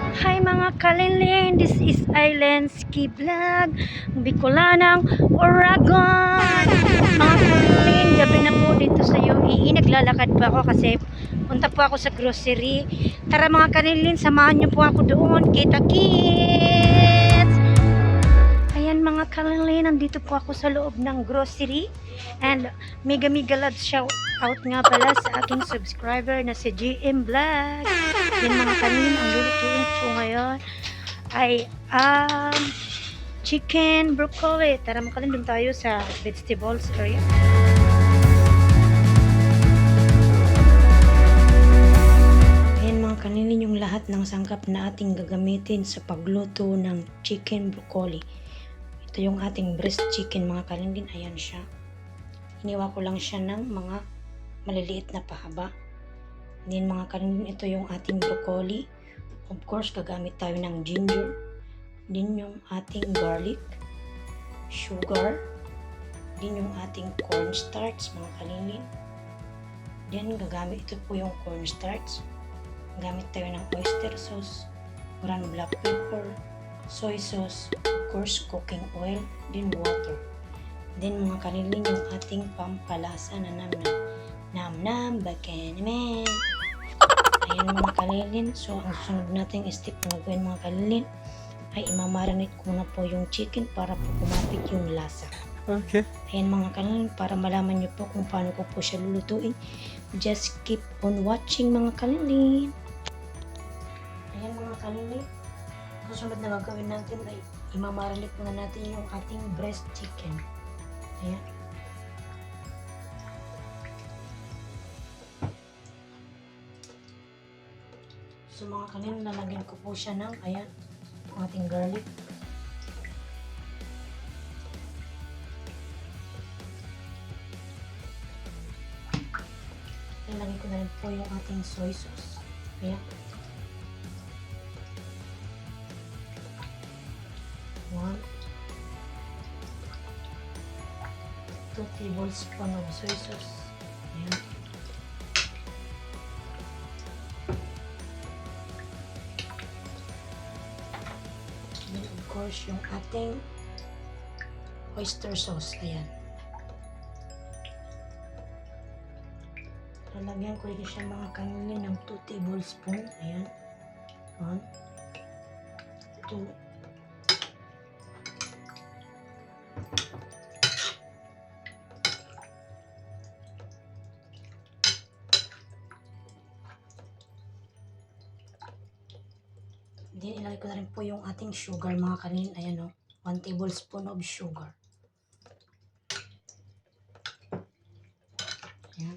Hi mga kalinling, this is Island Ski Vlog, Bicolanang Oragon. Mga kalinling, gabi na po dito sa UAE. Naglalakad pa ako kasi punta po ako sa grocery. Tara mga kalinling, samahan niyo po ako doon. Kita kits! Ayan mga kalinling, nandito po ako sa loob ng grocery. And mega love shout out nga pala sa aking subscriber na si GM Vlog. Yan mga kalinling, ang lulutuin po ngayon ay chicken broccoli. Tara mga kalinling, tayo sa vegetables area. Ayan mga kalinling, yung lahat ng sangkap na ating gagamitin sa pagluto ng chicken broccoli. Ito yung ating breast chicken mga kalinling. Ayan siya. Iniwa ko lang siya ng mga maliliit na pahaba. Then mga kalinling, ito yung ating broccoli. Of course, gagamit tayo ng ginger. Then yung ating garlic, sugar. Then yung ating cornstarch mga kalinling. Then gagamit ito po yung cornstarch. Gamit tayo ng oyster sauce, ground black pepper, soy sauce, of course cooking oil, then water. Then mga kalinling, yung ating pampalasa na nam bakanemen. Ayan mga kalinling, so ang susunod nating step na gawin mga kalinling ay imamarinate ko na po yung chicken para po kumapit yung lasa. Okay. Ayan mga kalinling, para malaman nyo po kung paano ko po siya lulutuin, just keep on watching mga kalinling. Ayan mga kalinling, susunod na gagawin natin ay imamarinate muna natin yung ating breast chicken. Ayan. So mga kalinling, lalagyan ko po siya ng ayan, ang ating garlic. Lalagyan ko na rin po yung ating soy sauce. Ayan. 2 tablespoon of soy sauce. Ayan. Then of course yung ating oyster sauce. Ayan. Lalagyan ko rin siya mga kaninin ng 2 tablespoon. Ayan. 1, 2, then ilagay ko na rin po yung ating sugar mga kanin. Ayan o, 1 tablespoon of sugar. Ayan.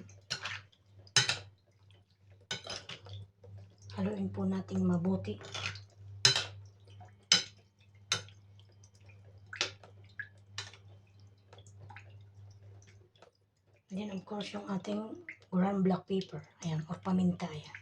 Haluin po natin mabuti. Then of course yung ating ground black pepper. Ayan, or paminta. Ayan.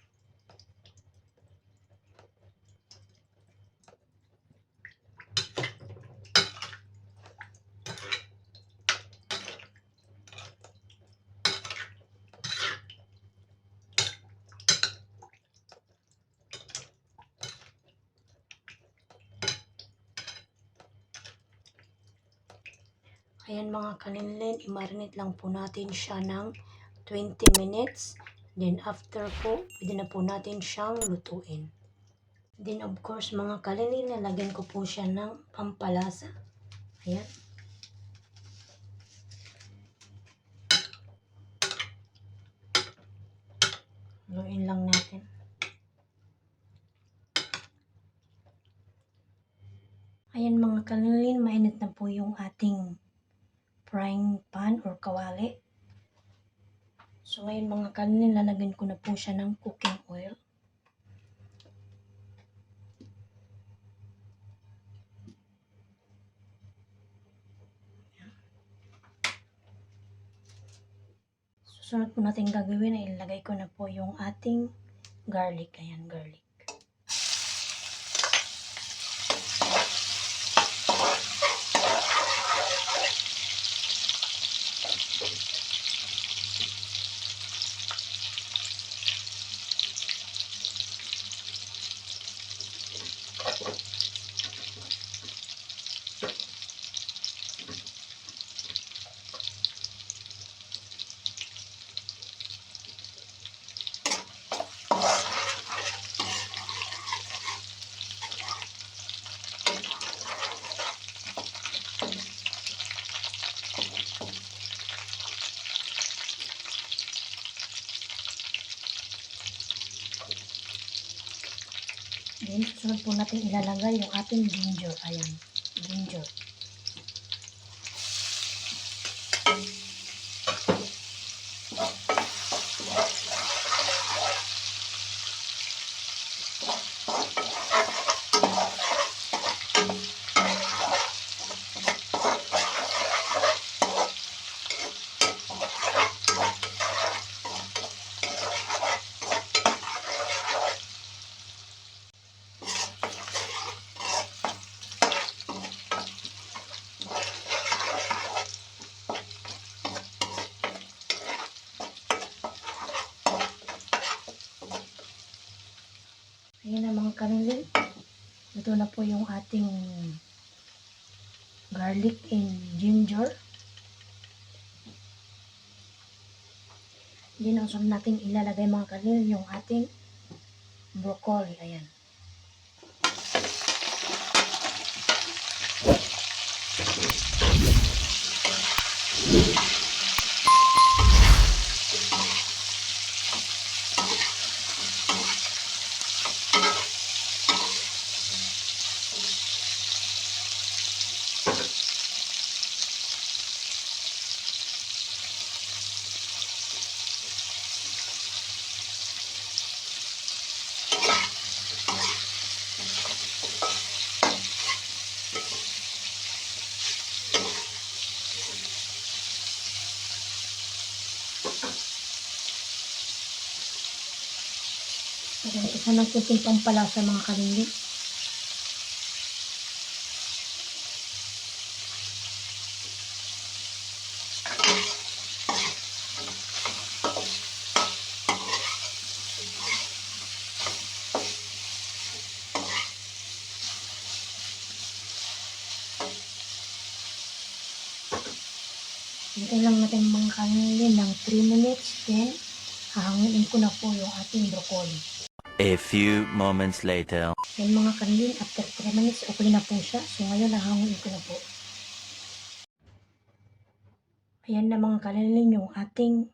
Ayan mga kaninlin, i-marinate lang po natin siya ng 20 minutes. Then after po, pwede na po natin siyang lutuin. Then of course mga kaninlin, nalagyan ko po siya ng pampalasa. Ayan. Haluin lang natin. Ayan mga kaninlin, mainit na po yung ating frying pan or kawali. So ngayon mga kanin, lalagyan ko na po siya ng cooking oil. Susunod po natin gagawin ay ilagay ko na po yung ating garlic. Ayan, garlic. Then, susunod po natin ilalagay yung ating ginger. Ayan, ginger. Ayan na mga kanilin. Ito na po yung ating garlic and ginger. Then, ang sunod natin ilalagay mga kanilin yung ating broccoli. Ayan. Ayan, isa ng kunting pampalasa mga kanilin. Hintayin lang natin mga kanilin ng 3 minutes. Then, hahangin ko na po yung ating broccoli. A few moments later. Yan mga kanilin, after 3 minutes, okay na po siya. So, ngayon hahangin ko na po. Ayan na mga kanilin yung ating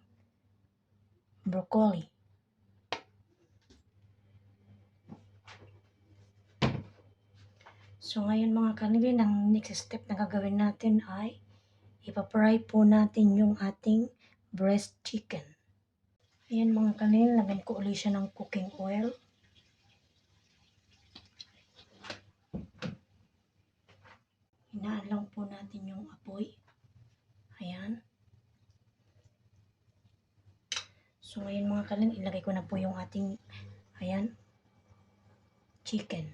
broccoli. So, ngayon mga kanilin, ang next step na gagawin natin ay ipapry po natin yung ating breast chicken. Ayan mga kanilin, lagyan ko ulit siya ng cooking oil. Hinaan lang po natin yung apoy. Ayan. So, ngayon mga kanilin, ilagay ko na po yung ating, ayan, chicken.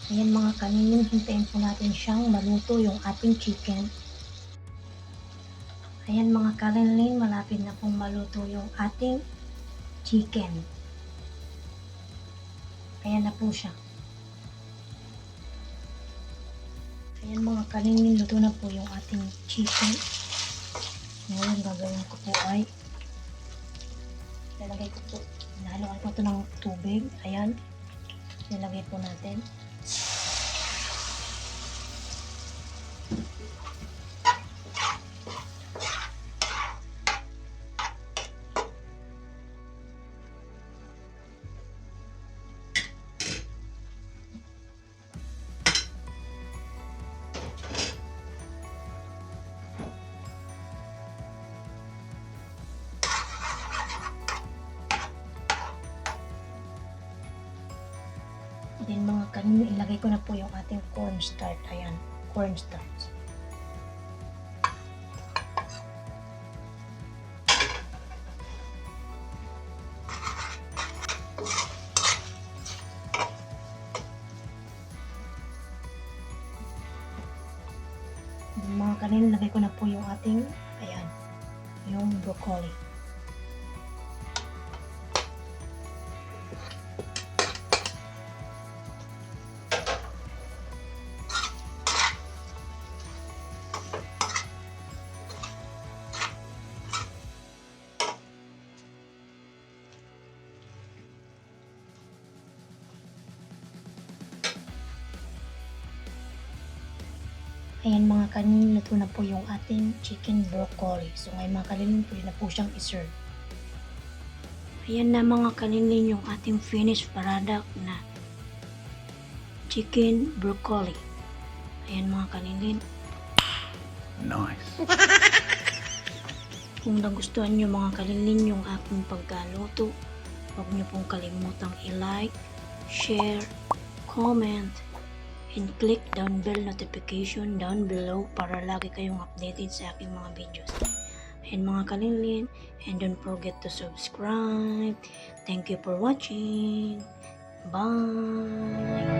Ayan mga kanilin, hintayin po natin siyang maluto yung ating chicken. Ayan mga kanilin, malapit na pong maluto yung ating chicken. Ayan na po siya. Ayan mga kanilin, luto na po yung ating chicken. Ngayon gagawin ko po ay lalagay ko po, nahaluan ko ito ng tubig. Ayan, lalagay po natin. Then mga kanilin, ilagay ko na po yung ating cornstarch. Ayan, cornstarch. Ayan mga kanil, lagay ko na po yung ating, ayan, yung broccoli. Ayan mga kanil, luto na po yung ating chicken broccoli. So ngayon mga kanil, pwede na po siyang iserve. Ayan na mga kanilin yung ating finished product na chicken broccoli. Ayan mga kanilin. Nice. Kung nagustuhan nyo mga kanilin yung aking pagkaluto, huwag nyo pong kalimutang i-like, share, comment, and click down bell notification down below para lagi kayong updated sa aking mga videos. And mga kanilin, and don't forget to subscribe. Thank you for watching. Bye!